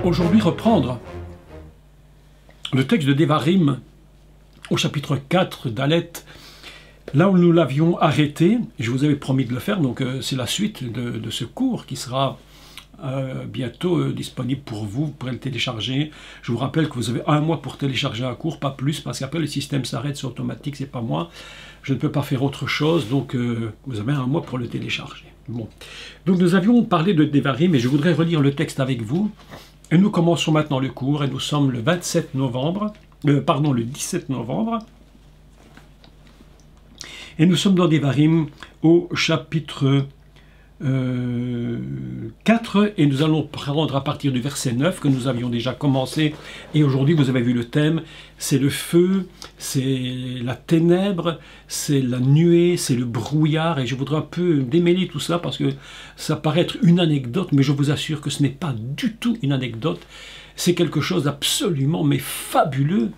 aujourd'hui reprendre le texte de Devarim au chapitre 4 d'Alet, là où nous l'avions arrêté. Je vous avais promis de le faire, donc c'est la suite de ce cours qui sera bientôt disponible pour vous. Vous pourrez le télécharger. Je vous rappelle que vous avez 1 mois pour télécharger un cours, pas plus, parce qu'après le système s'arrête, c'est automatique, c'est pas moi. Je ne peux pas faire autre chose, donc vous avez 1 mois pour le télécharger. Bon. Donc nous avions parlé de Devarim, et je voudrais relire le texte avec vous. Et nous commençons maintenant le cours, et nous sommes le 27 novembre, le 17 novembre, et nous sommes dans Devarim au chapitre 4, et nous allons prendre à partir du verset 9 que nous avions déjà commencé, et aujourd'hui vous avez vu le thème, c'est le feu, c'est la ténèbre, c'est la nuée, c'est le brouillard, et je voudrais un peu démêler tout ça parce que ça paraît être une anecdote, mais je vous assure que ce n'est pas du tout une anecdote, c'est quelque chose d'absolument mais fabuleux.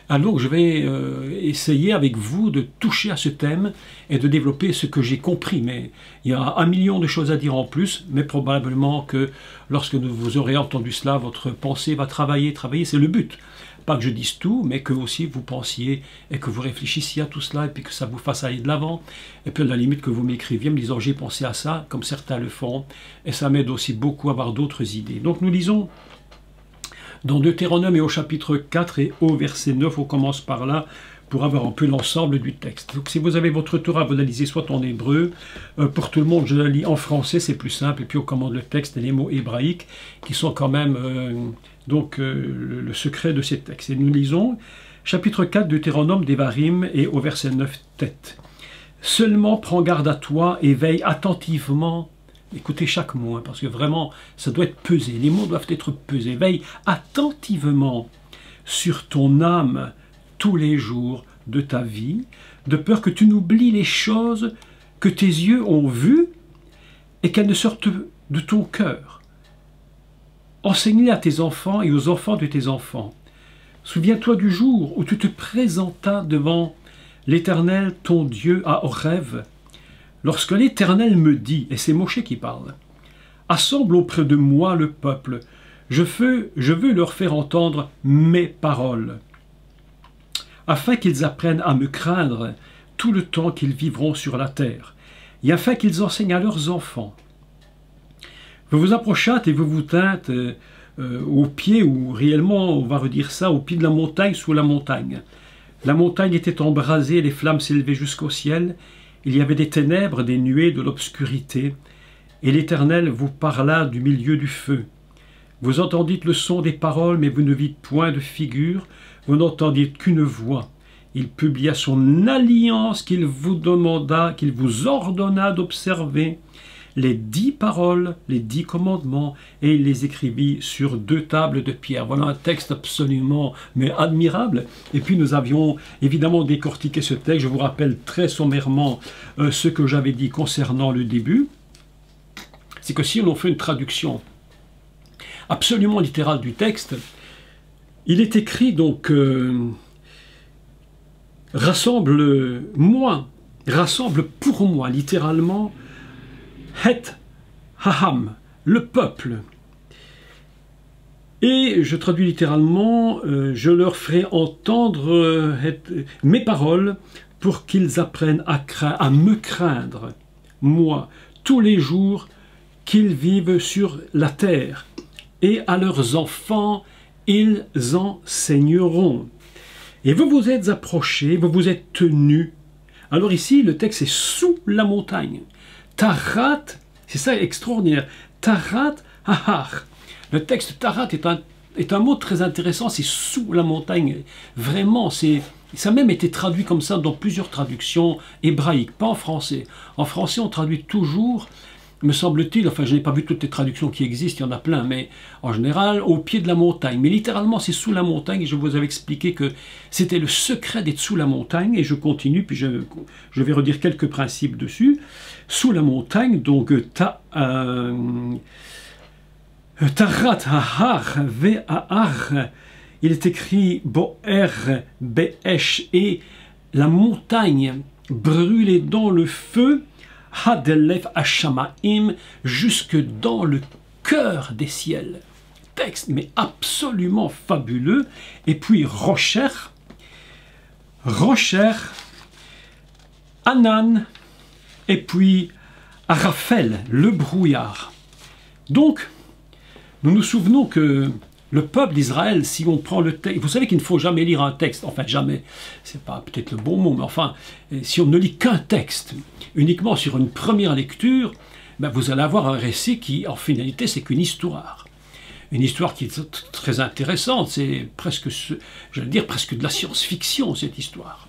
Alors je vais essayer avec vous de toucher à ce thème et de développer ce que j'ai compris. Mais il y a 1 million de choses à dire en plus, mais probablement que lorsque vous aurez entendu cela, votre pensée va travailler, c'est le but. Pas que je dise tout, mais que aussi vous pensiez et que vous réfléchissiez à tout cela et puis que ça vous fasse aller de l'avant. Et puis à la limite que vous m'écriviez me disant j'ai pensé à ça, comme certains le font, et ça m'aide aussi beaucoup à avoir d'autres idées. Donc nous lisons dans Deutéronome et au chapitre 4 et au verset 9, on commence par là pour avoir un peu l'ensemble du texte. Donc si vous avez votre Torah, vous la lisez soit en hébreu, pour tout le monde je la lis en français, c'est plus simple, et puis on commande le texte et les mots hébraïques qui sont quand même le secret de ces textes. Et nous lisons chapitre 4 Deutéronome Devarim et au verset 9 tête. Seulement prends garde à toi et veille attentivement. Écoutez chaque mot, parce que vraiment, ça doit être pesé. Les mots doivent être pesés. Veille attentivement sur ton âme tous les jours de ta vie, de peur que tu n'oublies les choses que tes yeux ont vues et qu'elles ne sortent de ton cœur. Enseigne-les à tes enfants et aux enfants de tes enfants. Souviens-toi du jour où tu te présentas devant l'Éternel, ton Dieu, à Horeb, lorsque l'Éternel me dit, et c'est Moshé qui parle, « Assemble auprès de moi le peuple, je veux leur faire entendre mes paroles, afin qu'ils apprennent à me craindre tout le temps qu'ils vivront sur la terre, et afin qu'ils enseignent à leurs enfants. Vous vous approchâtes et vous vous tîntes au pied, ou réellement, on va redire ça, au pied de la montagne, sous la montagne. La montagne était embrasée, les flammes s'élevaient jusqu'au ciel. Il y avait des ténèbres, des nuées, de l'obscurité, et l'Éternel vous parla du milieu du feu. Vous entendîtes le son des paroles, mais vous ne vîtes point de figure, vous n'entendîtes qu'une voix. Il publia son alliance qu'il vous demanda, qu'il vous ordonna d'observer, les 10 paroles, les 10 commandements, et il les écrivit sur 2 tables de pierre. Voilà un texte absolument mais admirable. Et puis nous avions évidemment décortiqué ce texte. Je vous rappelle très sommairement ce que j'avais dit concernant le début. C'est que si on fait une traduction absolument littérale du texte, il est écrit donc rassemble pour moi, littéralement, Het Haham, le peuple. Et je traduis littéralement, je leur ferai entendre mes paroles pour qu'ils apprennent à me craindre, moi, tous les jours qu'ils vivent sur la terre, et à leurs enfants, ils enseigneront. Et vous vous êtes approchés, vous vous êtes tenus. Alors ici, le texte est sous la montagne. Tarat, c'est ça extraordinaire, Tarat Ahar. Le texte Tarat est un mot très intéressant, c'est sous la montagne. Vraiment, ça a même été traduit comme ça dans plusieurs traductions hébraïques, pas en français. En français, on traduit toujours, me semble-t-il, enfin je n'ai pas vu toutes les traductions qui existent, il y en a plein, mais en général, au pied de la montagne. Mais littéralement, c'est sous la montagne, et je vous avais expliqué que c'était le secret d'être sous la montagne, et je continue, puis je vais redire quelques principes dessus. Sous la montagne, donc Tarat Ahar Ve'ahar, il est écrit Boer Be'esh, et la montagne brûlée dans le feu, Hadelef Hashamaim, jusque dans le cœur des ciels. texte, mais absolument fabuleux. Et puis Rocher, Anan, et puis Raphaël, le brouillard. Donc, nous nous souvenons que le peuple d'Israël, si on prend le texte, vous savez qu'il ne faut jamais lire un texte, enfin jamais, c'est pas peut-être le bon mot, mais enfin, si on ne lit qu'un texte, uniquement sur une première lecture, ben vous allez avoir un récit qui, en finalité, c'est qu'une histoire. Une histoire qui est très intéressante, c'est presque, j'allais dire, presque de la science-fiction, cette histoire.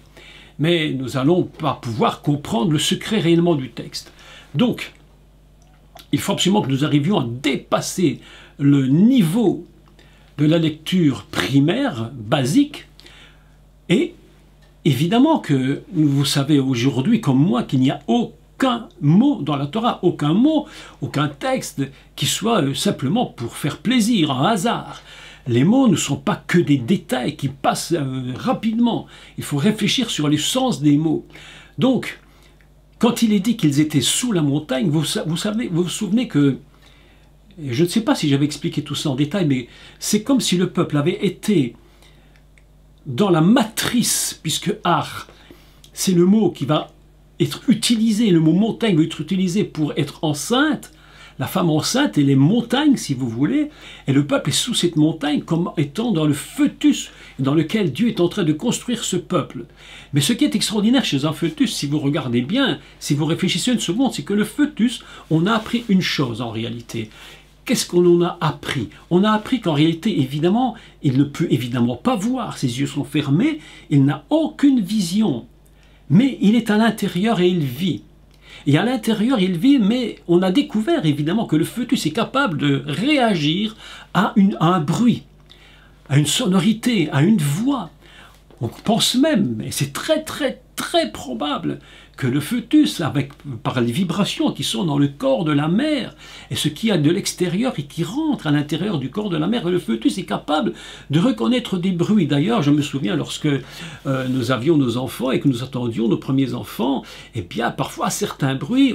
Mais nous n'allons pas pouvoir comprendre le secret réellement du texte. Donc, il faut absolument que nous arrivions à dépasser le niveau de la lecture primaire, basique, et évidemment que vous savez aujourd'hui, comme moi, qu'il n'y a aucun mot dans la Torah, aucun mot, aucun texte qui soit simplement pour faire plaisir, un hasard. Les mots ne sont pas que des détails qui passent rapidement. Il faut réfléchir sur le sens des mots. Donc, quand il est dit qu'ils étaient sous la montagne, vous vous souvenez que, je ne sais pas si j'avais expliqué tout ça en détail, mais c'est comme si le peuple avait été dans la matrice, puisque Ar, c'est le mot qui va être utilisé, le mot montagne va être utilisé pour être enceinte. La femme enceinte et les montagnes, si vous voulez, et le peuple est sous cette montagne comme étant dans le fœtus dans lequel Dieu est en train de construire ce peuple. Mais ce qui est extraordinaire chez un fœtus, si vous regardez bien, si vous réfléchissez une seconde, c'est que le fœtus, on a appris une chose en réalité. Qu'est-ce qu'on en a appris? On a appris qu'en réalité, évidemment, il ne peut évidemment pas voir, ses yeux sont fermés, il n'a aucune vision, mais il est à l'intérieur et il vit. Et à l'intérieur, il vit, mais on a découvert évidemment que le fœtus est capable de réagir à un bruit, à une sonorité, à une voix. On pense même, et c'est très probable, que le fœtus, par les vibrations qui sont dans le corps de la mère, et ce qui est de l'extérieur et qui rentre à l'intérieur du corps de la mère, le fœtus est capable de reconnaître des bruits. D'ailleurs, je me souviens lorsque nous avions nos enfants et que nous attendions nos premiers enfants, eh bien, parfois, certains bruits,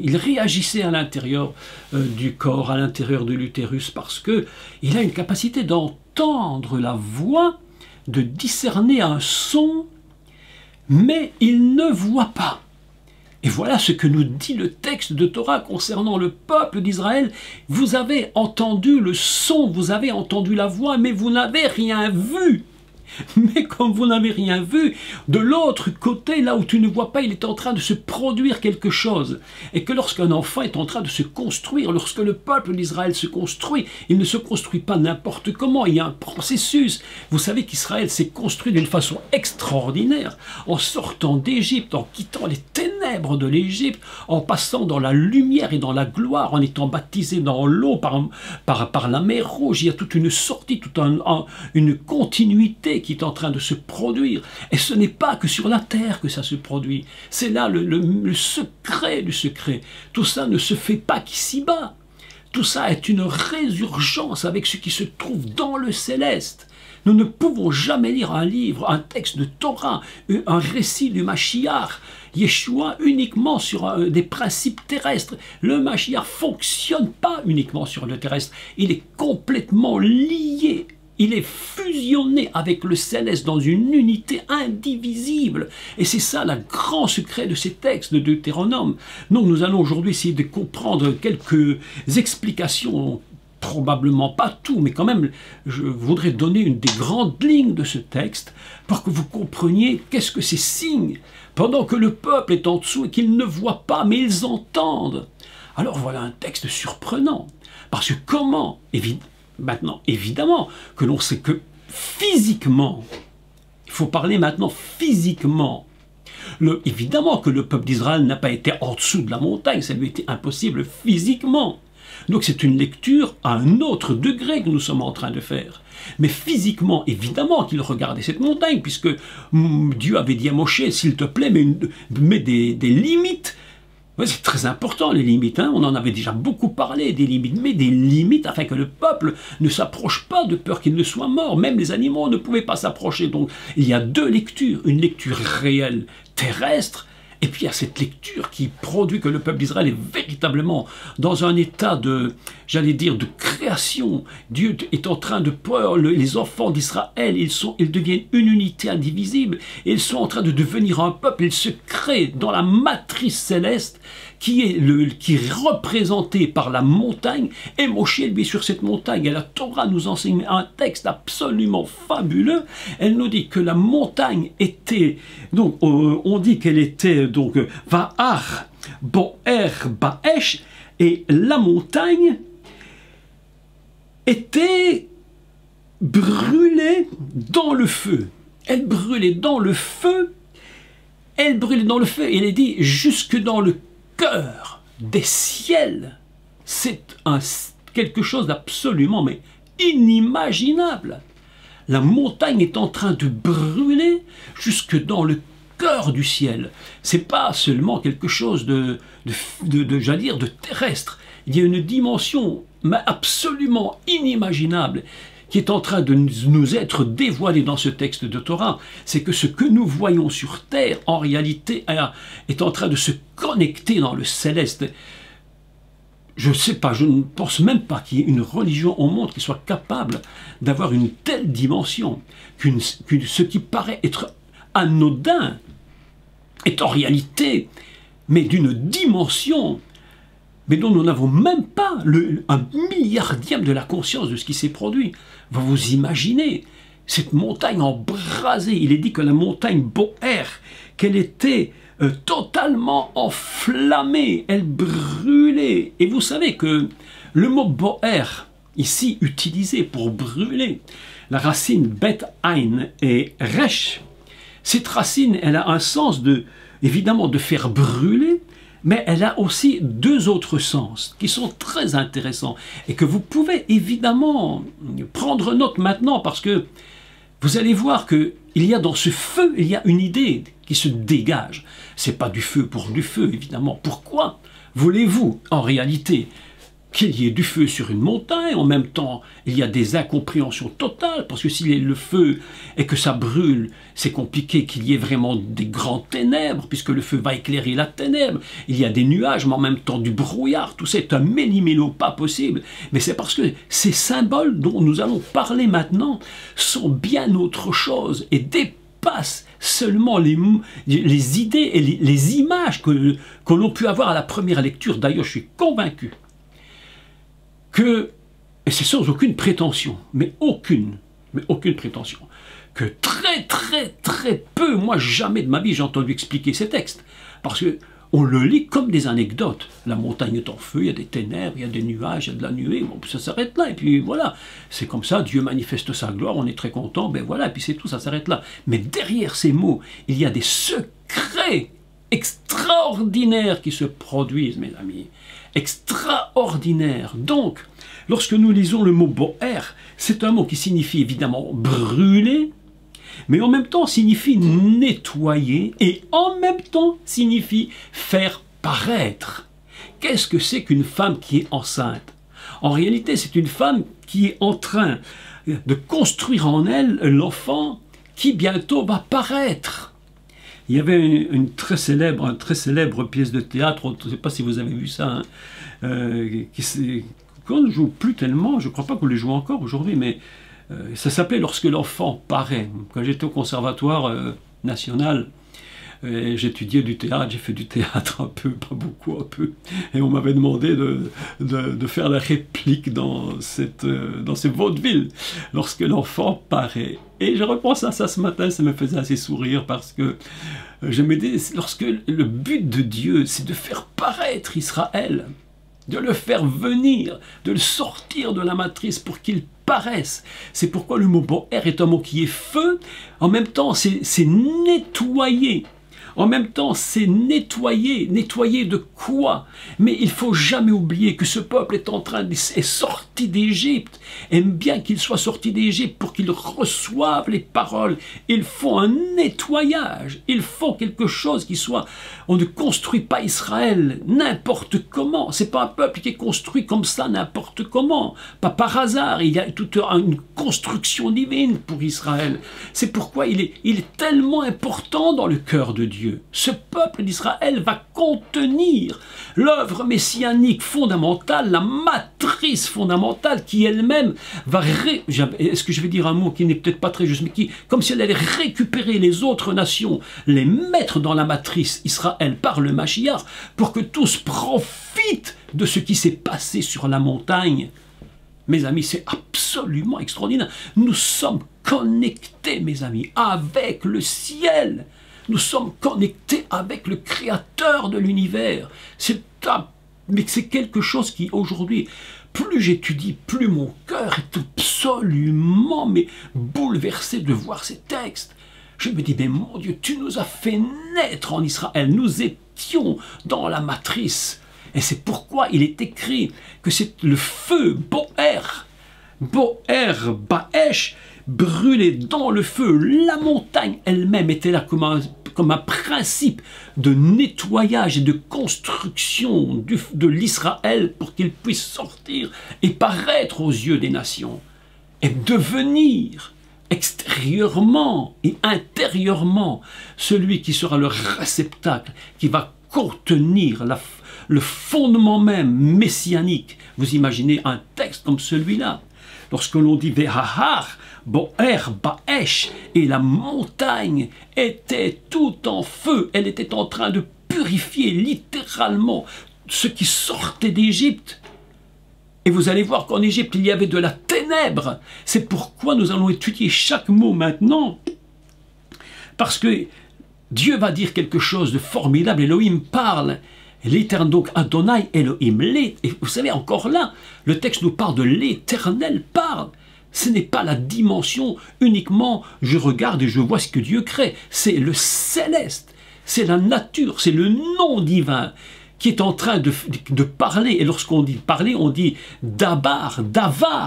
ils réagissaient à l'intérieur du corps, à l'intérieur de l'utérus, parce qu'il a une capacité d'entendre la voix, de discerner un son, mais il ne voit pas. Et voilà ce que nous dit le texte de Torah concernant le peuple d'Israël. Vous avez entendu le son, vous avez entendu la voix, mais vous n'avez rien vu. Mais comme vous n'avez rien vu, de l'autre côté, là où tu ne vois pas, il est en train de se produire quelque chose. Et que lorsqu'un enfant est en train de se construire, lorsque le peuple d'Israël se construit, il ne se construit pas n'importe comment, il y a un processus. Vous savez qu'Israël s'est construit d'une façon extraordinaire, en sortant d'Égypte, en quittant les ténèbres de l'Égypte, en passant dans la lumière et dans la gloire, en étant baptisé dans l'eau par la mer Rouge. Il y a toute une sortie, toute une continuité qui est en train de se produire. Et ce n'est pas que sur la terre que ça se produit. C'est là le secret du secret. Tout ça ne se fait pas qu'ici-bas. Tout ça est une résurgence avec ce qui se trouve dans le céleste. Nous ne pouvons jamais lire un livre, un texte de Torah, un récit du Mashiach, Yeshua uniquement sur des principes terrestres. Le Mashiach ne fonctionne pas uniquement sur le terrestre. Il est complètement lié. Il est fusionné avec le céleste dans une unité indivisible. Et c'est ça le grand secret de ces textes de Deutéronome. Donc nous allons aujourd'hui essayer de comprendre quelques explications, probablement pas tout, mais quand même je voudrais donner une des grandes lignes de ce texte pour que vous compreniez qu'est-ce que ces signes, pendant que le peuple est en dessous et qu'ils ne voient pas, mais ils entendent. Alors voilà un texte surprenant. Parce que comment, maintenant, évidemment, que l'on sait que physiquement, il faut parler maintenant physiquement, évidemment que le peuple d'Israël n'a pas été en dessous de la montagne, ça lui était impossible physiquement. Donc c'est une lecture à un autre degré que nous sommes en train de faire. Mais physiquement, évidemment qu'il regardait cette montagne, puisque Dieu avait dit à Moshe, s'il te plaît, mets des limites. Ouais, c'est très important les limites, hein. On en avait déjà beaucoup parlé des limites, mais des limites afin que le peuple ne s'approche pas de peur qu'il ne soit mort. Même les animaux ne pouvaient pas s'approcher. Donc il y a deux lectures, une lecture réelle terrestre Et puis il y a cette lecture qui produit que le peuple d'Israël est véritablement dans un état de, j'allais dire, de création. Dieu est en train de peur, les enfants d'Israël, ils deviennent une unité indivisible, et ils sont en train de devenir un peuple, ils se créent dans la matrice céleste qui est représentée par la montagne, et Moshe, lui, sur cette montagne, et la Torah nous enseigne un texte absolument fabuleux. Elle nous dit que la montagne était, donc on dit qu'elle était donc Va'ar Bo'er Ba'esh, et la montagne était brûlée dans le feu. Elle brûlait dans le feu, elle brûlait dans le feu, et elle est dit jusque dans le cœur des ciels. C'est quelque chose d'absolument mais inimaginable. La montagne est en train de brûler jusque dans le cœur du ciel. C'est pas seulement quelque chose j'allais dire, de terrestre. Il y a une dimension absolument inimaginable qui est en train de nous être dévoilée dans ce texte de Torah. C'est que ce que nous voyons sur terre, en réalité, est en train de se connecter dans le céleste. Je ne sais pas, je ne pense même pas qu'il y ait une religion au monde qui soit capable d'avoir une telle dimension, ce qui paraît être anodin est en réalité, mais d'une dimension, mais dont nous n'avons même pas un milliardième de la conscience de ce qui s'est produit. Vous imaginez cette montagne embrasée. Il est dit que la montagne Bo'er, qu'elle était totalement enflammée, elle brûlait. Et vous savez que le mot Bo'er, ici utilisé pour brûler, la racine Bet Ain et Resh, cette racine, elle a un sens évidemment de faire brûler, mais elle a aussi deux autres sens qui sont très intéressants et que vous pouvez évidemment prendre note maintenant, parce que vous allez voir qu'il y a dans ce feu, il y a une idée qui se dégage. C'est pas du feu pour du feu, évidemment. Pourquoi voulez-vous, en réalité, qu'il y ait du feu sur une montagne? En même temps, il y a des incompréhensions totales, parce que s'il y a le feu et que ça brûle, c'est compliqué qu'il y ait vraiment des grandes ténèbres, puisque le feu va éclairer la ténèbre. Il y a des nuages, mais en même temps du brouillard. Tout ça est un méli-mélo pas possible. Mais c'est parce que ces symboles dont nous allons parler maintenant sont bien autre chose et dépassent seulement les idées et les images que l'on peut avoir à la première lecture. D'ailleurs, je suis convaincu que, et c'est sans aucune prétention, mais aucune prétention, que très peu, moi jamais de ma vie j'ai entendu expliquer ces textes, parce que on le lit comme des anecdotes. La montagne est en feu, il y a des ténèbres, il y a des nuages, il y a de la nuée, bon, ça s'arrête là, et puis voilà, c'est comme ça, Dieu manifeste sa gloire, on est très content, ben voilà, et puis c'est tout, ça s'arrête là. Mais derrière ces mots, il y a des secrets extraordinaires qui se produisent, mes amis, extraordinaires. Donc, lorsque nous lisons le mot Bo'er, c'est un mot qui signifie évidemment brûler, mais en même temps signifie nettoyer, et en même temps signifie faire paraître. Qu'est-ce que c'est qu'une femme qui est enceinte? En réalité, c'est une femme qui est en train de construire en elle l'enfant qui bientôt va paraître. Il y avait une très célèbre pièce de théâtre, je ne sais pas si vous avez vu ça, qu'on ne joue plus tellement, je ne crois pas qu'on les joue encore aujourd'hui, mais ça s'appelait Lorsque l'enfant paraît. Quand j'étais au conservatoire national, j'étudiais du théâtre, j'ai fait du théâtre un peu, pas beaucoup, un peu, et on m'avait demandé de faire la réplique dans ces vaudevilles, Lorsque l'enfant paraît. Et je repense à ça ce matin, ça me faisait assez sourire, parce que je me dis, lorsque le but de Dieu, c'est de faire paraître Israël, de le faire venir, de le sortir de la matrice pour qu'il paraisse. C'est pourquoi le mot Bo'er est un mot qui est feu, en même temps c'est nettoyer. En même temps, c'est nettoyer. Nettoyer de quoi? Mais il ne faut jamais oublier que ce peuple est sorti d'Égypte. Et bien qu'il soit sorti d'Égypte pour qu'il reçoive les paroles, il faut un nettoyage. Il faut quelque chose qui soit... On ne construit pas Israël n'importe comment. Ce n'est pas un peuple qui est construit comme ça n'importe comment. Pas par hasard. Il y a toute une construction divine pour Israël. C'est pourquoi il est tellement important dans le cœur de Dieu. Dieu. Ce peuple d'Israël va contenir l'œuvre messianique fondamentale, la matrice fondamentale qui elle-même va... Est-ce que je vais dire un mot qui n'est peut-être pas très juste, mais qui, comme si elle allait récupérer les autres nations, les mettre dans la matrice Israël par le Mashiach, pour que tous profitent de ce qui s'est passé sur la montagne. Mes amis, c'est absolument extraordinaire. Nous sommes connectés, mes amis, avec le ciel. Nous sommes connectés avec le Créateur de l'univers. Mais c'est quelque chose qui, aujourd'hui, plus j'étudie, plus mon cœur est absolument bouleversé de voir ces textes. Je me dis, mais mon Dieu, tu nous as fait naître en Israël. Nous étions dans la matrice. Et c'est pourquoi il est écrit que c'est le feu, Boer, Baesh, brûlé dans le feu. La montagne elle-même était là comme un principe de nettoyage et de construction de l'Israël pour qu'il puisse sortir et paraître aux yeux des nations et devenir extérieurement et intérieurement celui qui sera le réceptacle, qui va contenir le fondement même messianique. Vous imaginez un texte comme celui-là, lorsque l'on dit Vehahar, Boer, Baesh, et la montagne était tout en feu, elle était en train de purifier littéralement ce qui sortait d'Égypte. Et vous allez voir qu'en Égypte, il y avait de la ténèbre. C'est pourquoi nous allons étudier chaque mot maintenant, parce que Dieu va dire quelque chose de formidable. Elohim parle. L'Éternel, donc Adonai Elohim. Et vous savez, encore là, le texte nous parle de l'Éternel parle. Ce n'est pas la dimension uniquement je regarde et je vois ce que Dieu crée. C'est le céleste, c'est la nature, c'est le nom divin qui est en train de parler. Et lorsqu'on dit parler, on dit dabar,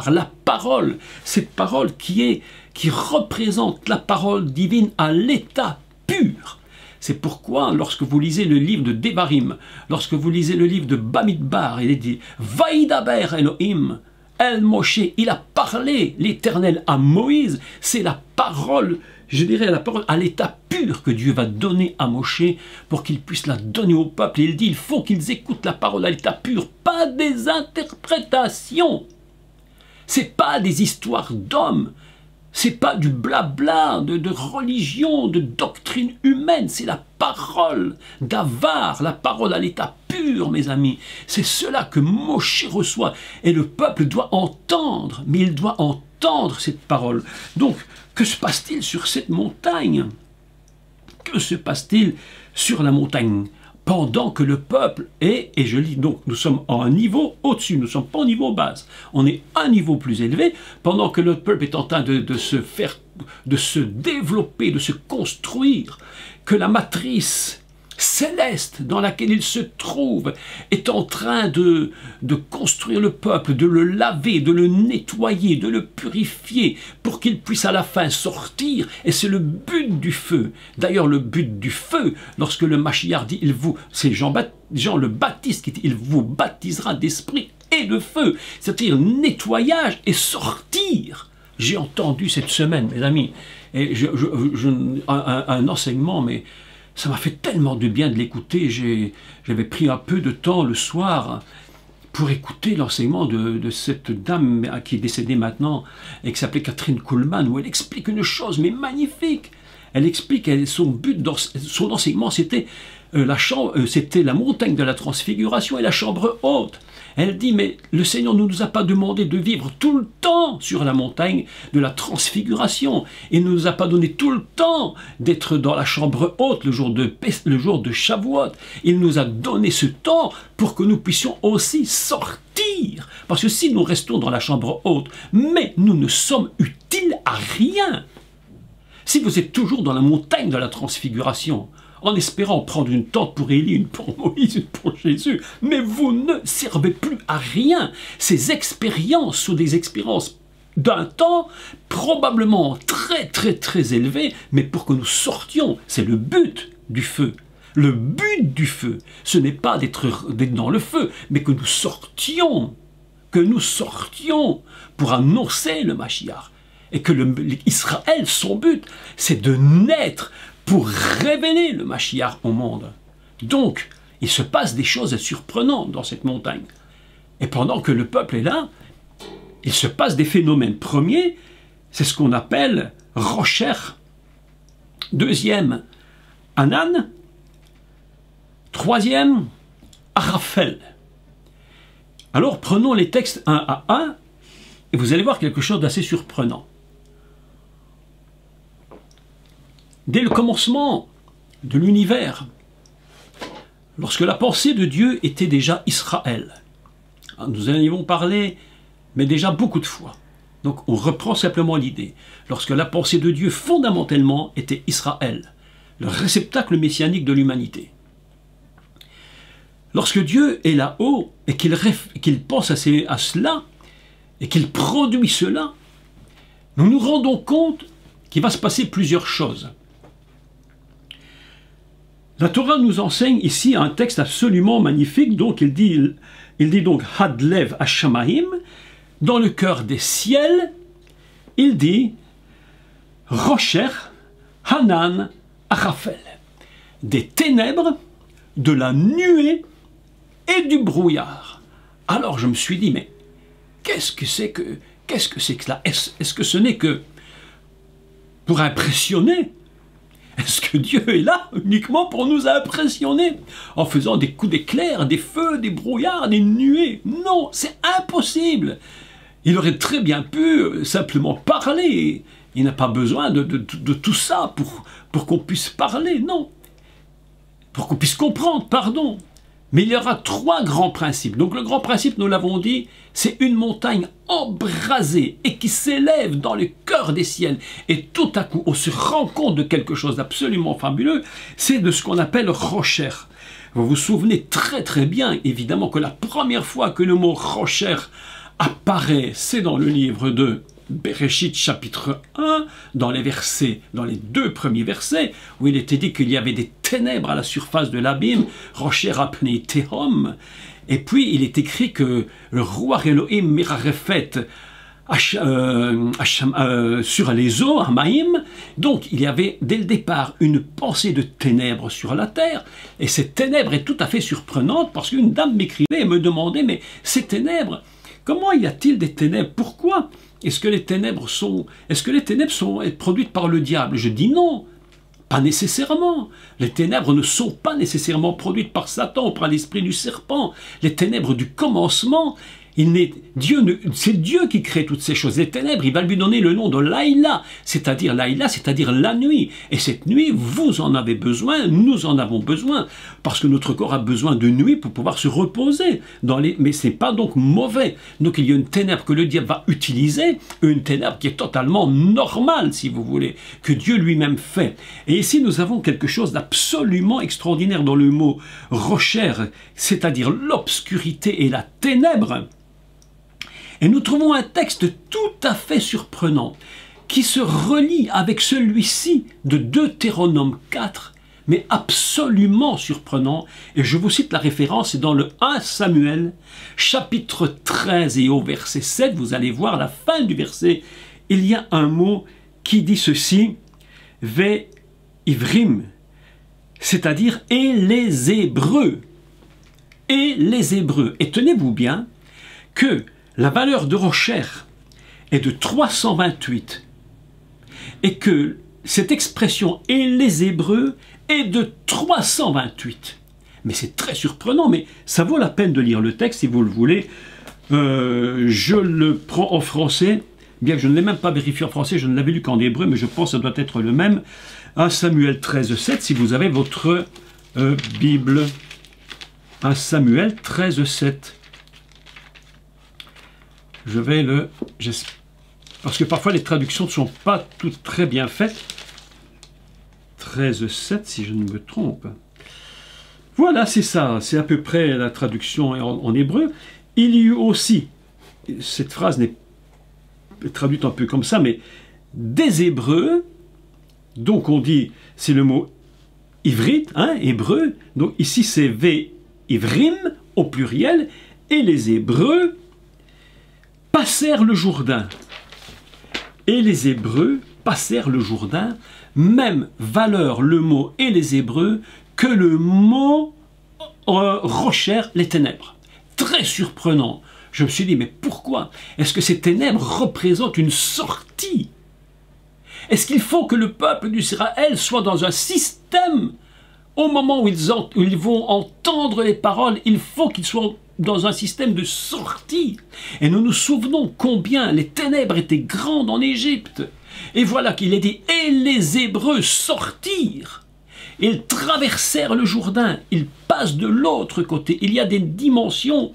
la parole. Cette parole qui représente la parole divine à l'état pur. C'est pourquoi, lorsque vous lisez le livre de Devarim, lorsque vous lisez le livre de Bamidbar, il est dit « Vaïdaber Elohim, El Moshe », il a parlé, l'Éternel, à Moïse, c'est la parole, je dirais la parole à l'état pur que Dieu va donner à Moshe pour qu'il puisse la donner au peuple. Et il dit « Il faut qu'ils écoutent la parole à l'état pur, pas des interprétations, c'est pas des histoires d'hommes, c'est pas du blabla, de religion, de doctrine humaine, c'est la parole d'Avar, la parole à l'état pur, mes amis. C'est cela que Moshe reçoit. Et le peuple doit entendre, mais il doit entendre cette parole. Donc, que se passe-t-il sur cette montagne? Que se passe-t-il sur la montagne? Pendant que le peuple est, et je lis donc, nous sommes à un niveau au-dessus, nous ne sommes pas au niveau basse, on est un niveau plus élevé, pendant que le peuple est en train de se développer, de se construire, que la matrice céleste dans laquelle il se trouve est en train de construire le peuple, de le laver, de le nettoyer, de le purifier pour qu'il puisse à la fin sortir. Et c'est le but du feu. D'ailleurs, le but du feu, lorsque le Mashiach dit, c'est Jean le Baptiste qui dit, il vous baptisera d'esprit et de feu, c'est-à-dire nettoyage et sortir. J'ai entendu cette semaine, mes amis, et un enseignement, mais ça m'a fait tellement de bien de l'écouter. J'avais pris un peu de temps le soir pour écouter l'enseignement de cette dame qui est décédée maintenant et qui s'appelait Catherine Kuhlman, où elle explique une chose mais magnifique. Elle explique, son but, son enseignement, c'était la montagne de la transfiguration et la chambre haute. Elle dit, mais le Seigneur ne nous a pas demandé de vivre tout le temps sur la montagne de la transfiguration. Il ne nous a pas donné tout le temps d'être dans la chambre haute le jour de Shavuot. Il nous a donné ce temps pour que nous puissions aussi sortir. Parce que si nous restons dans la chambre haute, mais nous ne sommes utiles à rien. Si vous êtes toujours dans la montagne de la transfiguration, en espérant prendre une tente pour Élie, une pour Moïse, une pour Jésus, mais vous ne servez plus à rien. Ces expériences sont des expériences d'un temps probablement très très très élevé, mais pour que nous sortions, c'est le but du feu. Le but du feu, ce n'est pas d'être dans le feu, mais que nous sortions pour annoncer le Mashiach. Et que Israël, son but, c'est de naître pour révéler le Mashiach au monde. Donc, il se passe des choses surprenantes dans cette montagne. Et pendant que le peuple est là, il se passe des phénomènes. Premier, c'est ce qu'on appelle Rocher. Deuxième, Hanan. Troisième, Arafel. Alors prenons les textes un à un et vous allez voir quelque chose d'assez surprenant. Dès le commencement de l'univers, lorsque la pensée de Dieu était déjà Israël, nous en avons parlé, mais déjà beaucoup de fois. Donc on reprend simplement l'idée. Lorsque la pensée de Dieu fondamentalement était Israël, le réceptacle messianique de l'humanité. Lorsque Dieu est là-haut et qu'il pense à cela et qu'il produit cela, nous nous rendons compte qu'il va se passer plusieurs choses. La Torah nous enseigne ici un texte absolument magnifique, donc il dit donc Hadlev Hashamaim, dans le cœur des ciels, il dit Rocher, Hanan, Arafel, des ténèbres, de la nuée et du brouillard. Alors je me suis dit, mais qu'est-ce que c'est que cela? Est-ce que ce n'est que pour impressionner? Est-ce que Dieu est là uniquement pour nous impressionner en faisant des coups d'éclair, des feux, des brouillards, des nuées? Non, c'est impossible. Il aurait très bien pu simplement parler. Il n'a pas besoin de tout ça pour qu'on puisse parler, non. Pour qu'on puisse comprendre, pardon. Mais il y aura trois grands principes. Donc le grand principe, nous l'avons dit, c'est une montagne embrasée et qui s'élève dans le cœur des ciels. Et tout à coup, on se rend compte de quelque chose d'absolument fabuleux, c'est de ce qu'on appelle Rocher. Vous vous souvenez très très bien, évidemment, que la première fois que le mot Rocher apparaît, c'est dans le livre de Bereshit chapitre 1, dans les deux premiers versets, où il était dit qu'il y avait des ténèbres à la surface de l'abîme, Rocher apné Tehom, et puis il est écrit que le roi Elohim Mirarefet sur les eaux, Hamaïm, donc il y avait dès le départ une pensée de ténèbres sur la terre, et cette ténèbre est tout à fait surprenante, parce qu'une dame m'écrivait et me demandait, mais ces ténèbres, comment y a-t-il des ténèbres? Pourquoi est-ce que les ténèbres sont produites par le diable? Je dis non, pas nécessairement. Les ténèbres ne sont pas nécessairement produites par Satan ou par l'esprit du serpent. Les ténèbres du commencement, c'est Dieu qui crée toutes ces choses. Les ténèbres, il va lui donner le nom de Laïla, c'est-à-dire la nuit. Et cette nuit, vous en avez besoin, nous en avons besoin, parce que notre corps a besoin de nuit pour pouvoir se reposer. Mais ce n'est pas donc mauvais. Donc il y a une ténèbre que le diable va utiliser, une ténèbre qui est totalement normale, si vous voulez, que Dieu lui-même fait. Et ici, nous avons quelque chose d'absolument extraordinaire dans le mot Rocher, c'est-à-dire l'obscurité et la ténèbre. Et nous trouvons un texte tout à fait surprenant qui se relie avec celui-ci de Deutéronome 4, mais absolument surprenant. Et je vous cite la référence, c'est dans le 1 Samuel, chapitre 13 et au verset 7, vous allez voir la fin du verset, il y a un mot qui dit ceci, « Ve ivrim », c'est-à-dire « et les Hébreux ». Et les Hébreux. Et tenez-vous bien que la valeur de Rocher est de 328 et que cette expression « et les Hébreux » est de 328. Mais c'est très surprenant, mais ça vaut la peine de lire le texte si vous le voulez. Je le prends en français, bien que je ne l'ai même pas vérifié en français, je ne l'avais lu qu'en hébreu, mais je pense que ça doit être le même. 1 Samuel 13, 7, si vous avez votre Bible. 1 Samuel 13, 7. Je vais parce que parfois les traductions ne sont pas toutes très bien faites. 13, 7, si je ne me trompe. Voilà, c'est ça. C'est à peu près la traduction en hébreu. Il y eut aussi, cette phrase n'est traduite un peu comme ça, mais des Hébreux, donc on dit, c'est le mot ivrit, hein, hébreu, donc ici c'est V ivrim au pluriel, et les Hébreux passèrent le Jourdain. Et les Hébreux passèrent le Jourdain même valeur le mot et les Hébreux que le mot rochère, les ténèbres. Très surprenant. Je me suis dit, mais pourquoi? Est-ce que ces ténèbres représentent une sortie? Est-ce qu'il faut que le peuple d'Israël soit dans un système, au moment où ils vont entendre les paroles, il faut qu'ils soient dans un système de sortie? Et nous nous souvenons combien les ténèbres étaient grandes en Égypte. Et voilà qu'il est dit, et les Hébreux sortirent. Ils traversèrent le Jourdain, ils passent de l'autre côté. Il y a des dimensions,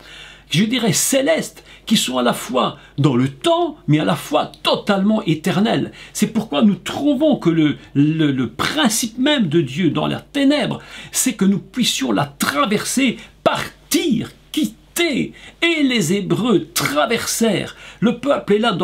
je dirais célestes, qui sont à la fois dans le temps, mais à la fois totalement éternelles. C'est pourquoi nous trouvons que le principe même de Dieu dans la ténèbre, c'est que nous puissions la traverser, partir, quitter. Et les Hébreux traversèrent. Le peuple est là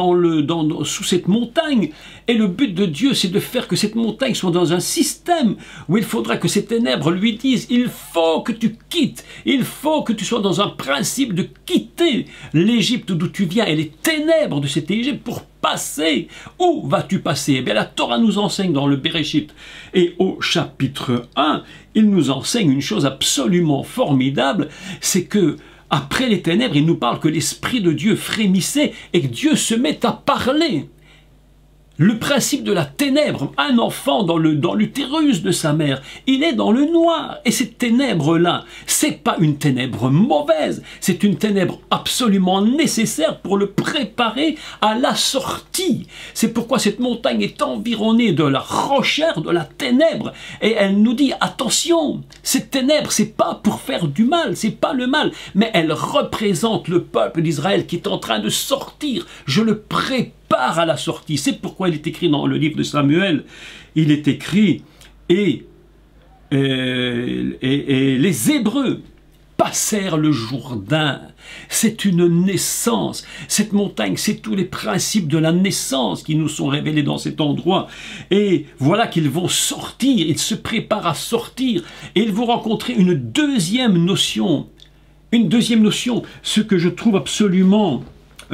sous cette montagne. Et le but de Dieu, c'est de faire que cette montagne soit dans un système où il faudra que ces ténèbres lui disent, il faut que tu quittes. Il faut que tu sois dans un principe de quitter l'Égypte d'où tu viens et les ténèbres de cette Égypte pour passer. Où vas-tu passer? Eh bien, la Torah nous enseigne dans le Bereshit. Et au chapitre 1, il nous enseigne une chose absolument formidable, c'est que après les ténèbres, il nous parle que l'Esprit de Dieu frémissait et que Dieu se met à parler. Le principe de la ténèbre, un enfant dans l'utérus de sa mère, il est dans le noir. Et cette ténèbre-là, c'est pas une ténèbre mauvaise, c'est une ténèbre absolument nécessaire pour le préparer à la sortie. C'est pourquoi cette montagne est environnée de la rochère, de la ténèbre. Et elle nous dit, attention, cette ténèbre, c'est pas pour faire du mal, c'est pas le mal, mais elle représente le peuple d'Israël qui est en train de sortir. Je le prépare à la sortie. C'est pourquoi il est écrit dans le livre de Samuel, il est écrit et les Hébreux passèrent le Jourdain. C'est une naissance. Cette montagne, c'est tous les principes de la naissance qui nous sont révélés dans cet endroit. Et voilà qu'ils vont sortir, ils se préparent à sortir et ils vont rencontrer une deuxième notion. Une deuxième notion, ce que je trouve absolument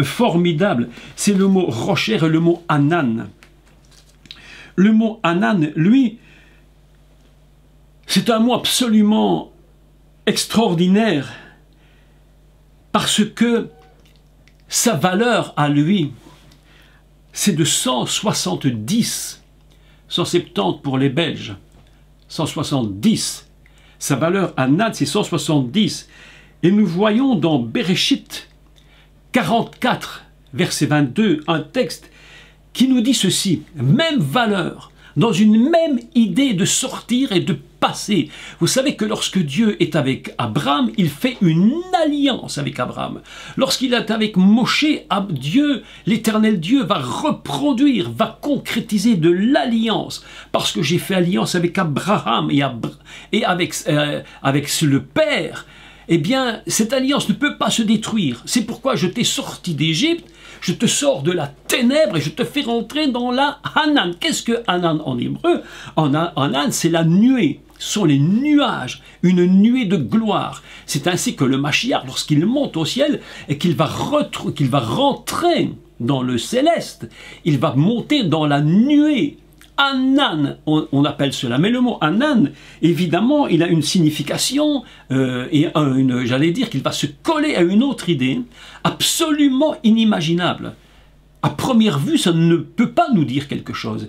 formidable, c'est le mot rochère et le mot anan. Le mot anan, lui, c'est un mot absolument extraordinaire parce que sa valeur à lui, c'est de 170, 170 pour les Belges, 170. Sa valeur anan, c'est 170. Et nous voyons dans Bereshit 44, verset 22, un texte qui nous dit ceci, même valeur, dans une même idée de sortir et de passer. Vous savez que lorsque Dieu est avec Abraham, il fait une alliance avec Abraham. Lorsqu'il est avec Moshe, Dieu, l'éternel Dieu, va reproduire, va concrétiser de l'alliance. Parce que j'ai fait alliance avec Abraham et avec le Père. Eh bien, cette alliance ne peut pas se détruire. C'est pourquoi je t'ai sorti d'Égypte, je te sors de la ténèbre et je te fais rentrer dans la Hanan. Qu'est-ce que Hanan en hébreu? Hanan, c'est la nuée. Ce sont les nuages, une nuée de gloire. C'est ainsi que le Mashiach, lorsqu'il monte au ciel et qu'il va rentrer dans le céleste, il va monter dans la nuée. Anan, on appelle cela. Mais le mot Anan, évidemment, il a une signification j'allais dire qu'il va se coller à une autre idée absolument inimaginable. À première vue, ça ne peut pas nous dire quelque chose.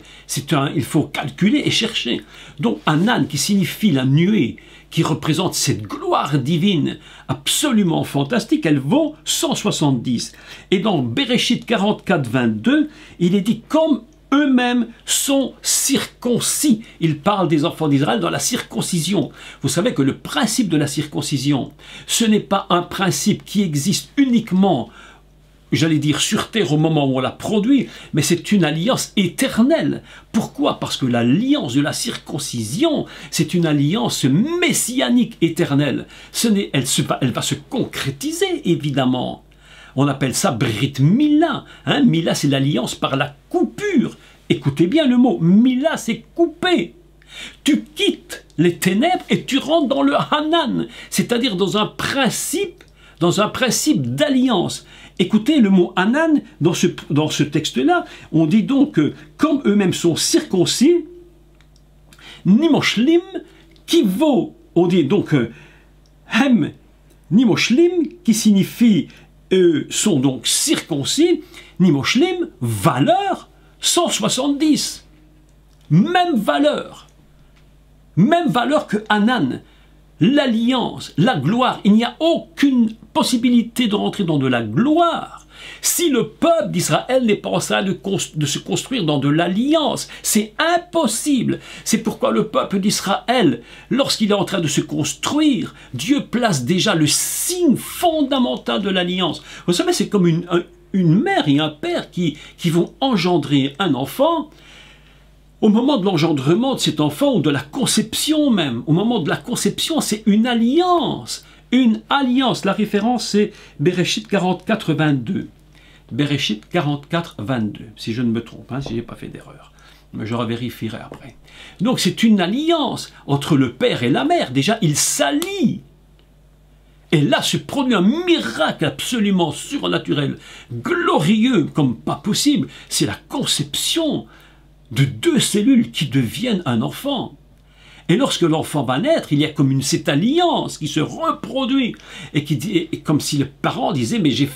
Il faut calculer et chercher. Donc Anan, qui signifie la nuée, qui représente cette gloire divine absolument fantastique, elle vaut 170. Et dans Bereshit 44, 22, il est dit comme eux-mêmes sont circoncis. Il parle des enfants d'Israël dans la circoncision. Vous savez que le principe de la circoncision, ce n'est pas un principe qui existe uniquement, j'allais dire, sur terre au moment où on la produit, mais c'est une alliance éternelle. Pourquoi? Parce que l'alliance de la circoncision, c'est une alliance messianique éternelle. Elle va se concrétiser, évidemment. On appelle ça Brit Mila. Mila, c'est l'alliance par la coupure. Écoutez bien le mot. Mila, c'est couper. Tu quittes les ténèbres et tu rentres dans le Hanan, c'est-à-dire dans un principe d'alliance. Écoutez le mot Hanan dans ce texte-là. On dit donc que comme eux-mêmes sont circoncis, Nimoshlim, qui vaut, on dit donc Hem Nimoshlim, qui signifie sont donc circoncis, Nimoshlim, valeur 170. Même valeur que Hanan. L'alliance, la gloire, il n'y a aucune possibilité de rentrer dans de la gloire si le peuple d'Israël n'est pas en train de se construire dans de l'alliance. C'est impossible. C'est pourquoi le peuple d'Israël, lorsqu'il est en train de se construire, Dieu place déjà le signe fondamental de l'alliance. Vous savez, c'est comme une mère et un père qui vont engendrer un enfant. Au moment de l'engendrement de cet enfant, ou de la conception même, au moment de la conception, c'est une alliance. Une alliance. La référence, c'est Bereshit 44, 22. Bereshit 44, 22. Si je ne me trompe, si je n'ai pas fait d'erreur. Mais je revérifierai après. Donc c'est une alliance entre le père et la mère. Déjà, ils s'allient. Et là se produit un miracle absolument surnaturel, glorieux comme pas possible. C'est la conception de deux cellules qui deviennent un enfant. Et lorsque l'enfant va naître, il y a comme cette alliance qui se reproduit et qui dit, et comme si les parents disaient, mais je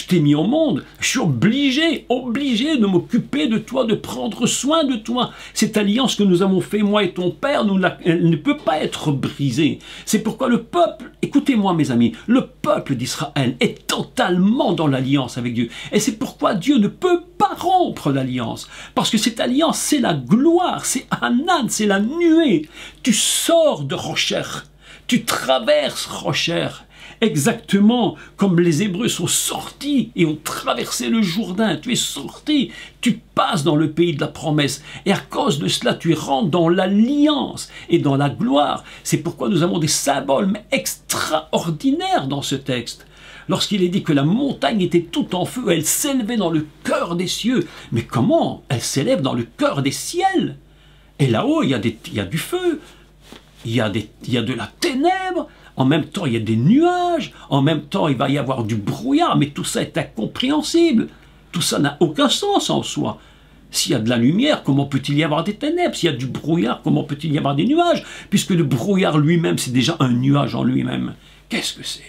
t'ai mis au monde, je suis obligé de m'occuper de toi, de prendre soin de toi. Cette alliance que nous avons fait, moi et ton père, elle ne peut pas être brisée. C'est pourquoi le peuple, écoutez-moi mes amis, le peuple d'Israël est totalement dans l'alliance avec Dieu. Et c'est pourquoi Dieu ne peut pas rompre l'alliance. Parce que cette alliance, c'est la gloire, c'est Hanan, c'est la nuée. Tu sors de Rocher, tu traverses Rocher, exactement comme les Hébreux sont sortis et ont traversé le Jourdain. Tu es sorti, tu passes dans le pays de la promesse. Et à cause de cela, tu rentres dans l'alliance et dans la gloire. C'est pourquoi nous avons des symboles extraordinaires dans ce texte. Lorsqu'il est dit que la montagne était tout en feu, elle s'élevait dans le cœur des cieux. Mais comment elle s'élève dans le cœur des ciels? Et là-haut, il y a du feu, il y a de la ténèbre, en même temps il y a des nuages, en même temps il va y avoir du brouillard, mais tout ça est incompréhensible. Tout ça n'a aucun sens en soi. S'il y a de la lumière, comment peut-il y avoir des ténèbres? S'il y a du brouillard, comment peut-il y avoir des nuages? Puisque le brouillard lui-même, c'est déjà un nuage en lui-même. Qu'est-ce que c'est?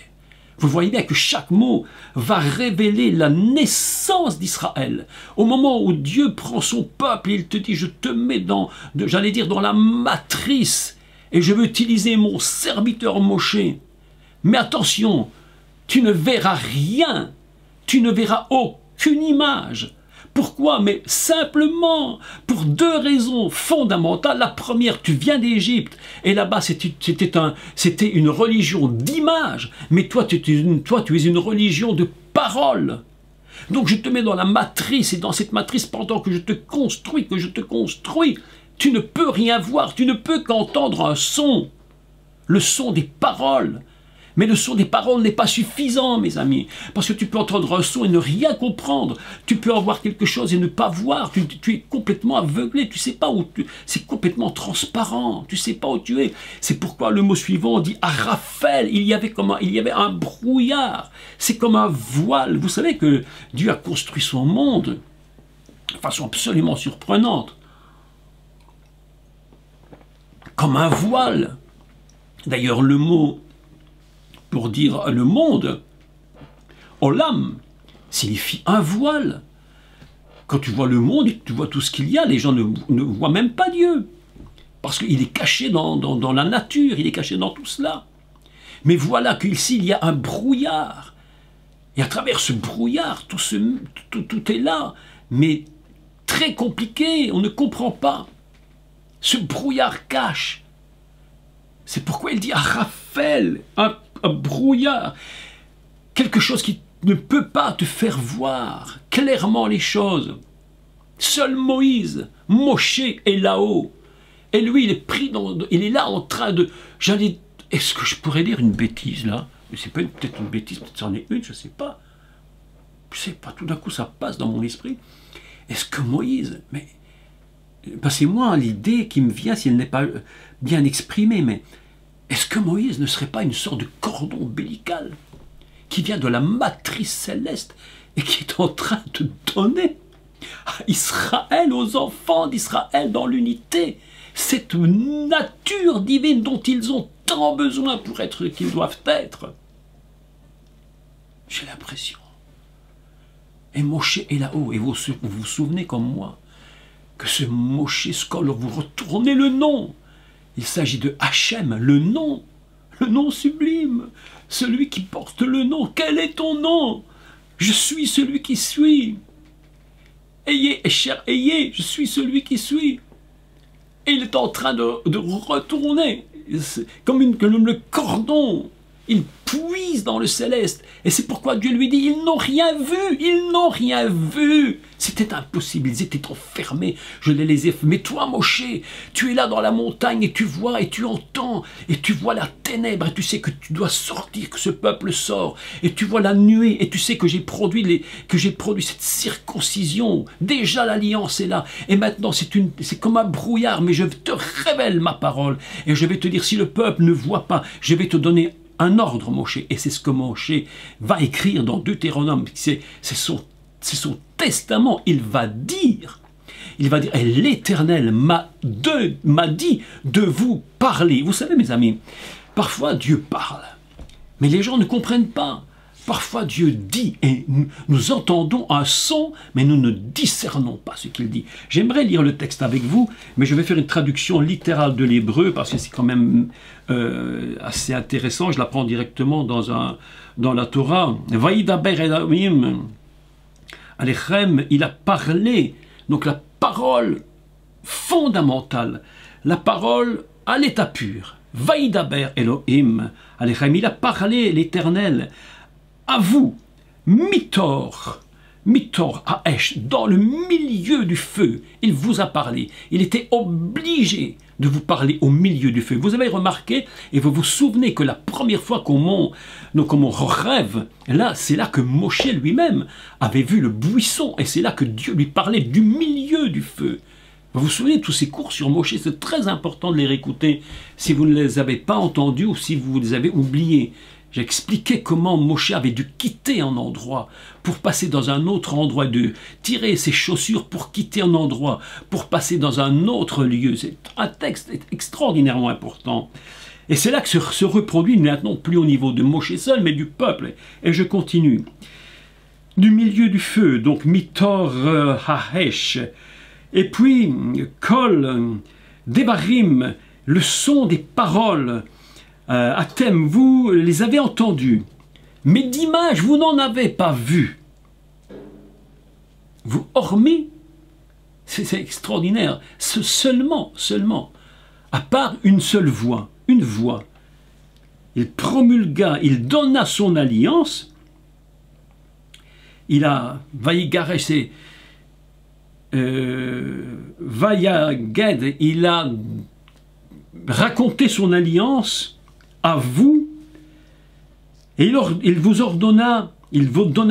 Vous voyez bien que chaque mot va révéler la naissance d'Israël. Au moment où Dieu prend son peuple, il te dit, je te mets dans la matrice, et je veux utiliser mon serviteur Moshe. Mais attention, tu ne verras rien, tu ne verras aucune image. Pourquoi? Mais simplement pour deux raisons fondamentales. La première, tu viens d'Égypte et là-bas c'était une religion d'image, mais toi tu es une religion de parole. Donc je te mets dans la matrice et dans cette matrice pendant que je te construis, tu ne peux rien voir, tu ne peux qu'entendre un son, le son des paroles. Mais le son des paroles n'est pas suffisant, mes amis, parce que tu peux entendre un son et ne rien comprendre. Tu peux avoir quelque chose et ne pas voir. Tu es complètement aveuglé. Tu sais pas où c'est complètement transparent. Tu sais pas où tu es. C'est pourquoi le mot suivant dit Araphel. Il y avait un brouillard. C'est comme un voile. Vous savez que Dieu a construit son monde de façon absolument surprenante, comme un voile. D'ailleurs, le mot pour dire le monde, Olam, signifie un voile. Quand tu vois le monde et que tu vois tout ce qu'il y a, les gens ne voient même pas Dieu. Parce qu'il est caché dans la nature, il est caché dans tout cela. Mais voilà qu'ici, il y a un brouillard. Et à travers ce brouillard, tout est là, mais très compliqué, on ne comprend pas. Ce brouillard cache. C'est pourquoi il dit à Raphaël, un brouillard, quelque chose qui ne peut pas te faire voir clairement les choses. Seul Moïse, Moshe est là-haut. Et lui, il est là en train de... Est-ce que je pourrais dire une bêtise là? C'est peut-être une bêtise, peut-être c'en est une, je ne sais pas. Je ne sais pas, tout d'un coup ça passe dans mon esprit. Est-ce que Moïse... Mais passez-moi l'idée qui me vient, si elle n'est pas bien exprimée, mais est-ce que Moïse ne serait pas une sorte de cordon ombilical qui vient de la matrice céleste et qui est en train de donner à Israël, aux enfants d'Israël dans l'unité, cette nature divine dont ils ont tant besoin pour être qu'ils doivent être. J'ai l'impression. Et Moshe est là-haut, et vous vous souvenez comme moi, que ce Moshe Skol, vous retournez le nom. Il s'agit de Hachem, le nom sublime, celui qui porte le nom. Quel est ton nom? Je suis celui qui suis. Ayez, cher, ayez, je suis celui qui suis. Et il est en train de retourner, comme le cordon. Il puise dans le céleste. Et c'est pourquoi Dieu lui dit, ils n'ont rien vu, ils n'ont rien vu. C'était impossible, ils étaient enfermés. Je les ai... Mais toi, Moshe, tu es là dans la montagne et tu vois et tu entends et tu vois la ténèbre et tu sais que tu dois sortir, que ce peuple sort. Et tu vois la nuée et tu sais que j'ai produit cette circoncision. Déjà l'alliance est là. Et maintenant c'est comme un brouillard, mais je te révèle ma parole. Et je vais te dire, si le peuple ne voit pas, je vais te donner un ordre, Moshe, et c'est ce que Moshe va écrire dans Deutéronome, c'est son testament, il va dire, et l'Éternel m'a dit de vous parler. Vous savez, mes amis, parfois Dieu parle, mais les gens ne comprennent pas. Parfois Dieu dit, et nous entendons un son, mais nous ne discernons pas ce qu'il dit. J'aimerais lire le texte avec vous, mais je vais faire une traduction littérale de l'hébreu, parce que c'est quand même assez intéressant. Je la prends directement dans la Torah. Vaïdaber Elohim Alechem, il a parlé, donc la parole fondamentale, la parole à l'état pur. Vaïdaber Elohim Alechem, il a parlé, l'Éternel, à vous, Mitor Haesh, dans le milieu du feu, il vous a parlé. Il était obligé de vous parler au milieu du feu. Vous avez remarqué, et vous vous souvenez que la première fois qu'on rêve, là, c'est là que Moshe lui-même avait vu le buisson, et c'est là que Dieu lui parlait du milieu du feu. Vous vous souvenez de tous ces cours sur Moshe, c'est très important de les réécouter si vous ne les avez pas entendus ou si vous les avez oubliés. J'expliquais comment Moshe avait dû quitter un endroit pour passer dans un autre endroit, de tirer ses chaussures pour quitter un endroit, pour passer dans un autre lieu. C'est un texte extraordinairement important. Et c'est là que se reproduit maintenant plus au niveau de Moshe seul, mais du peuple. Et je continue. Du milieu du feu, donc Mitor Haesh, et puis Kol Devarim, le son des paroles. Atem, vous les avez entendus, mais d'images, vous n'en avez pas vu. Vous, hormis, c'est extraordinaire, seulement, à part une seule voix, une voix, il promulgua, il donna son alliance, il a, Vaïgaresh, Vaïaged, il a raconté son alliance à vous, et il vous donna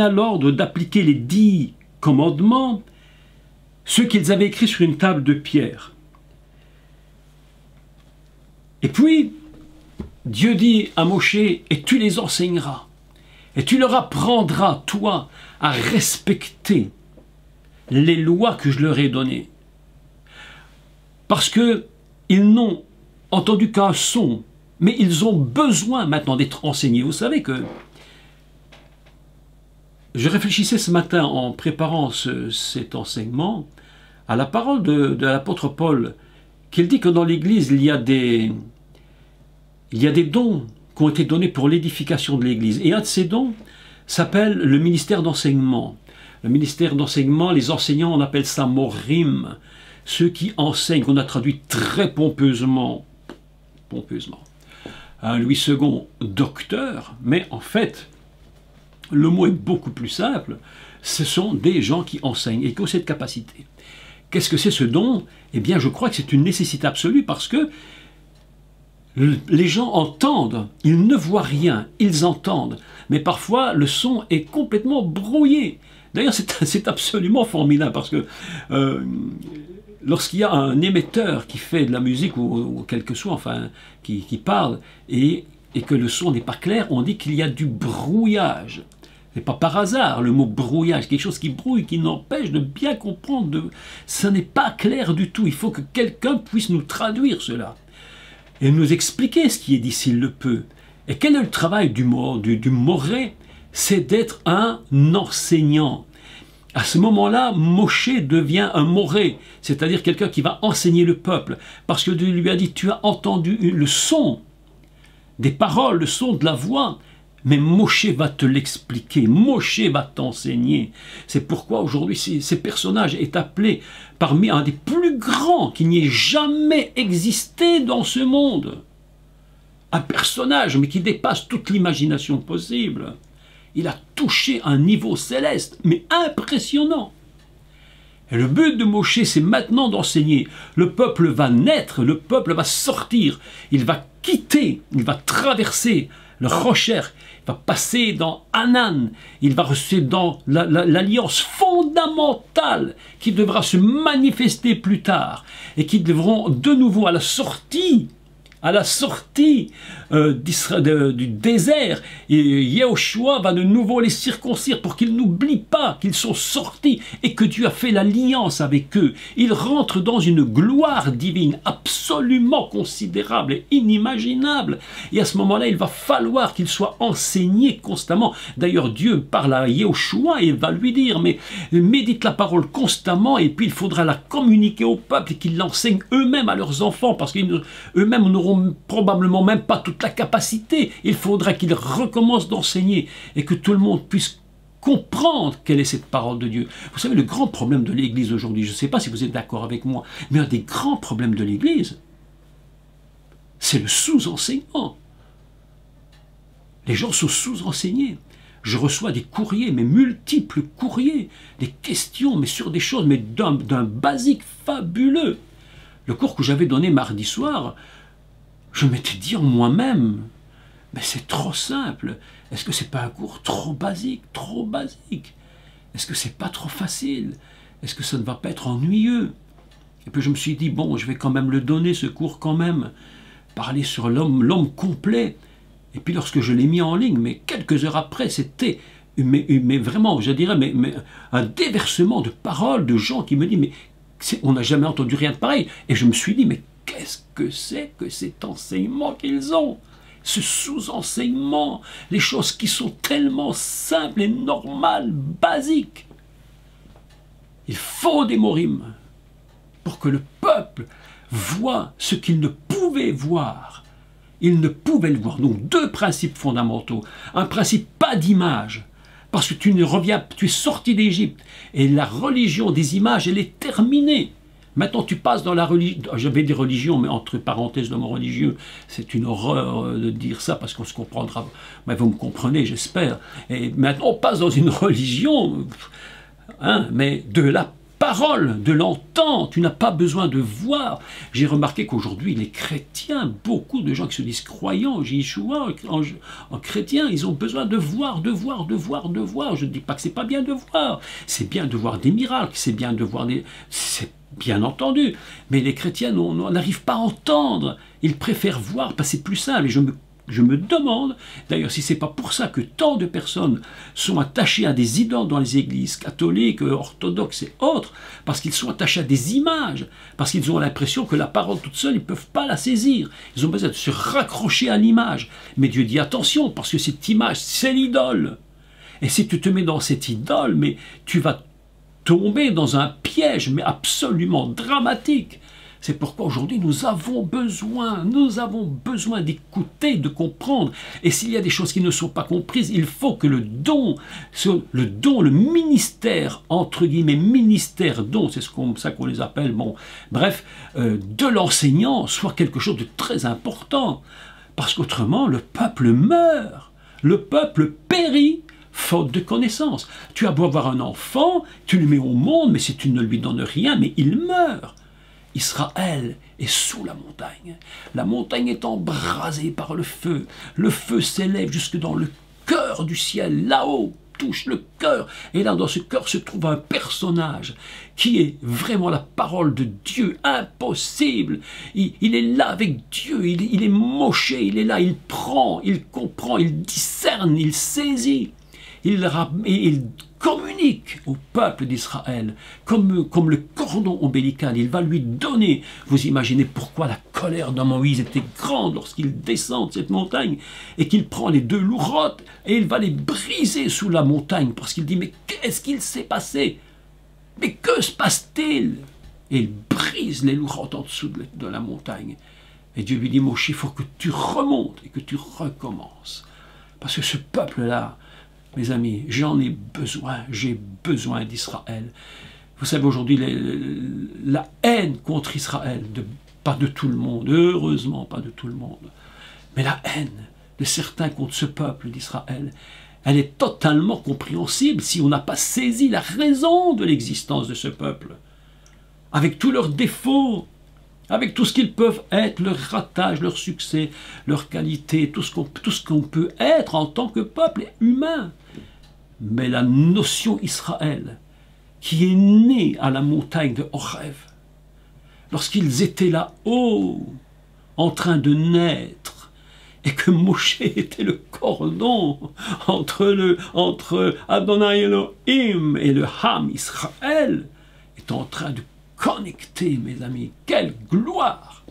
l'ordre d'appliquer les 10 commandements, ceux qu'ils avaient écrits sur une table de pierre. Et puis, Dieu dit à Moshe, et tu les enseigneras, et tu leur apprendras, toi, à respecter les lois que je leur ai données. Parce qu'ils n'ont entendu qu'un son, mais ils ont besoin maintenant d'être enseignés. Vous savez que je réfléchissais ce matin en préparant cet enseignement à la parole de l'apôtre Paul, qu'il dit que dans l'Église, il y a des dons qui ont été donnés pour l'édification de l'Église. Et un de ces dons s'appelle le ministère d'enseignement. Le ministère d'enseignement, les enseignants, on appelle ça morim, ceux qui enseignent, qu'on a traduit très pompeusement. Louis II, docteur, mais en fait, le mot est beaucoup plus simple, ce sont des gens qui enseignent et qui ont cette capacité. Qu'est-ce que c'est ce don? Eh bien, je crois que c'est une nécessité absolue parce que les gens entendent, ils ne voient rien, ils entendent, mais parfois le son est complètement brouillé. D'ailleurs, c'est absolument formidable parce que lorsqu'il y a un émetteur qui fait de la musique ou quel que soit, enfin, qui parle et que le son n'est pas clair, on dit qu'il y a du brouillage. Et pas par hasard, le mot brouillage, quelque chose qui brouille, qui n'empêche de bien comprendre. Ça n'est pas clair du tout. Il faut que quelqu'un puisse nous traduire cela et nous expliquer ce qui est dit s'il le peut. Et quel est le travail du moré? C'est d'être un enseignant. À ce moment-là, Moshe devient un moré, c'est-à-dire quelqu'un qui va enseigner le peuple, parce que Dieu lui a dit, tu as entendu le son des paroles, le son de la voix, mais Moshe va te l'expliquer, Moshe va t'enseigner. C'est pourquoi aujourd'hui, ce personnage est appelé parmi un des plus grands qui n'y ait jamais existé dans ce monde. Un personnage, mais qui dépasse toute l'imagination possible. Il a touché un niveau céleste, mais impressionnant. Et le but de Moshe, c'est maintenant d'enseigner. Le peuple va naître, le peuple va sortir, il va quitter, il va traverser le Rocher, il va passer dans Hanan, il va rester dans l'alliance fondamentale qui devra se manifester plus tard et qui devront de nouveau à la sortie du désert, et Yehoshua va de nouveau les circoncire pour qu'ils n'oublient pas qu'ils sont sortis et que Dieu a fait l'alliance avec eux. Ils rentrent dans une gloire divine absolument considérable et inimaginable. Et à ce moment-là, il va falloir qu'ils soient enseignés constamment. D'ailleurs, Dieu parle à Yehoshua et il va lui dire, mais médite la parole constamment et puis il faudra la communiquer au peuple et qu'ils l'enseignent eux-mêmes à leurs enfants parce qu'eux-mêmes n'auront probablement même pas toute la capacité. Il faudra qu'ils recommencent d'enseigner et que tout le monde puisse comprendre quelle est cette parole de Dieu. Vous savez, le grand problème de l'Église aujourd'hui, je ne sais pas si vous êtes d'accord avec moi, mais un des grands problèmes de l'Église, c'est le sous-enseignement. Les gens sont sous-enseignés. Je reçois des courriers, mais multiples courriers, des questions, mais sur des choses, mais d'un basique fabuleux. Le cours que j'avais donné mardi soir, je m'étais dit en moi-même, mais c'est trop simple. Est-ce que c'est pas un cours trop basique, trop basique? Est-ce que c'est pas trop facile? Est-ce que ça ne va pas être ennuyeux? Et puis je me suis dit, bon, je vais quand même le donner, ce cours quand même, parler sur l'homme complet. Et puis lorsque je l'ai mis en ligne, mais quelques heures après, c'était mais vraiment, je dirais, mais un déversement de paroles de gens qui me disent, mais on n'a jamais entendu rien de pareil. Et je me suis dit, mais qu'est-ce que c'est que cet enseignement qu'ils ont? Ce sous-enseignement, les choses qui sont tellement simples et normales, basiques. Il faut des morim pour que le peuple voit ce qu'il ne pouvait voir. Il ne pouvait le voir. Donc deux principes fondamentaux. Un principe, pas d'image. Parce que tu es sorti d'Égypte. Et la religion des images, elle est terminée. Maintenant, tu passes dans la religion, j'avais des religions, mais entre parenthèses, le mot religieux, c'est une horreur de dire ça, parce qu'on se comprendra, mais vous me comprenez, j'espère. Et maintenant, on passe dans une religion, mais de la parole, de l'entendre, tu n'as pas besoin de voir. J'ai remarqué qu'aujourd'hui, les chrétiens, beaucoup de gens qui se disent croyants en Yeshua, en chrétiens, ils ont besoin de voir, de voir, de voir, de voir. Je ne dis pas que c'est pas bien de voir, c'est bien de voir des miracles, c'est bien de voir des... C'est bien entendu, mais les chrétiens n'arrivent pas à entendre. Ils préfèrent voir parce que c'est plus simple. Et je me demande, d'ailleurs, si ce n'est pas pour ça que tant de personnes sont attachées à des idoles dans les églises catholiques, orthodoxes et autres, parce qu'ils sont attachés à des images, parce qu'ils ont l'impression que la parole toute seule, ils ne peuvent pas la saisir. Ils ont besoin de se raccrocher à l'image. Mais Dieu dit attention, parce que cette image, c'est l'idole. Et si tu te mets dans cette idole, mais tu vas tomber dans un piège, mais absolument dramatique. C'est pourquoi aujourd'hui nous avons besoin d'écouter, de comprendre. Et s'il y a des choses qui ne sont pas comprises, il faut que le ministère, entre guillemets, ministère, don, c'est comme ça qu'on les appelle, bon, bref, de l'enseignant soit quelque chose de très important. Parce qu'autrement, le peuple meurt, le peuple périt, faute de connaissance. Tu as beau avoir un enfant, tu le mets au monde, mais si tu ne lui donnes rien, mais il meurt. Israël est sous la montagne. La montagne est embrasée par le feu. Le feu s'élève jusque dans le cœur du ciel, là-haut, touche le cœur. Et là, dans ce cœur se trouve un personnage qui est vraiment la parole de Dieu, impossible. Il est là avec Dieu, il est Moshe, il est là, il prend, il comprend, il discerne, il saisit. il communique au peuple d'Israël comme le cordon ombilical. Il va lui donner. Vous imaginez pourquoi la colère de Moïse était grande lorsqu'il descend de cette montagne et qu'il prend les 2 lourotes et il va les briser sous la montagne parce qu'il dit mais qu'est-ce qu'il s'est passé? Mais que se passe-t-il? Et il brise les lourotes en dessous de la montagne. Et Dieu lui dit, Moïse, il faut que tu remontes et que tu recommences. Parce que ce peuple-là, mes amis, j'en ai besoin, j'ai besoin d'Israël. Vous savez, aujourd'hui, la haine contre Israël, pas de tout le monde, heureusement pas de tout le monde, mais la haine de certains contre ce peuple d'Israël, elle est totalement compréhensible si on n'a pas saisi la raison de l'existence de ce peuple. Avec tous leurs défauts, avec tout ce qu'ils peuvent être, leur ratage, leur succès, leur qualité, tout ce qu'on peut être en tant que peuple humain. Mais la notion Israël, qui est née à la montagne de Horeb, lorsqu'ils étaient là-haut, en train de naître, et que Moshe était le cordon entre Adonai Elohim et le Ham Israël, est en train de connecter, mes amis. Quelle gloire!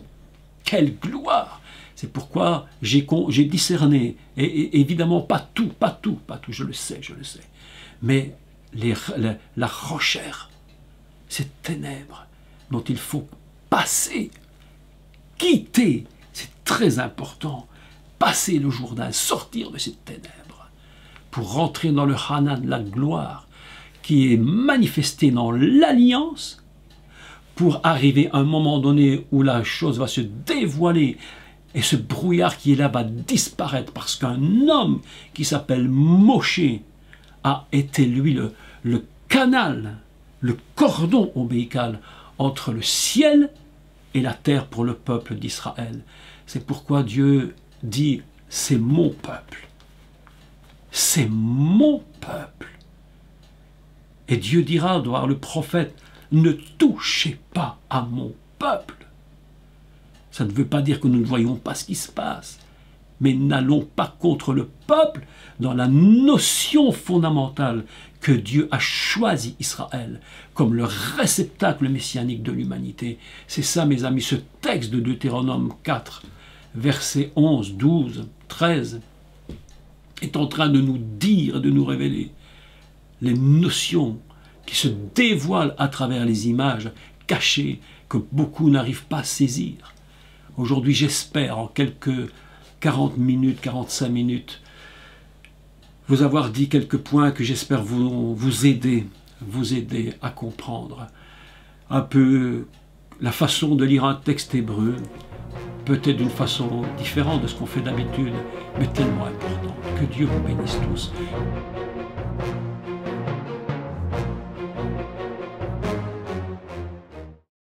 Quelle gloire! C'est pourquoi j'ai discerné, et évidemment pas tout, je le sais, mais la rochère, ces ténèbres dont il faut passer, quitter, c'est très important, passer le Jourdain, sortir de ces ténèbres, pour rentrer dans le Hanan, la gloire, qui est manifestée dans l'alliance, pour arriver à un moment donné où la chose va se dévoiler et ce brouillard qui est là va disparaître parce qu'un homme qui s'appelle Moshe a été lui le canal, le cordon ombilical entre le ciel et la terre pour le peuple d'Israël. C'est pourquoi Dieu dit « c'est mon peuple ». C'est mon peuple. Et Dieu dira, doit le prophète, ne touchez pas à mon peuple. Ça ne veut pas dire que nous ne voyons pas ce qui se passe, mais n'allons pas contre le peuple dans la notion fondamentale que Dieu a choisi Israël comme le réceptacle messianique de l'humanité. C'est ça, mes amis, ce texte de Deutéronome 4, versets 11, 12, 13, est en train de nous dire, de nous révéler les notions qui se dévoilent à travers les images cachées que beaucoup n'arrivent pas à saisir. Aujourd'hui, j'espère, en quelques 40 minutes, 45 minutes, vous avoir dit quelques points que j'espère vous aider à comprendre un peu la façon de lire un texte hébreu, peut-être d'une façon différente de ce qu'on fait d'habitude, mais tellement importante. Que Dieu vous bénisse tous.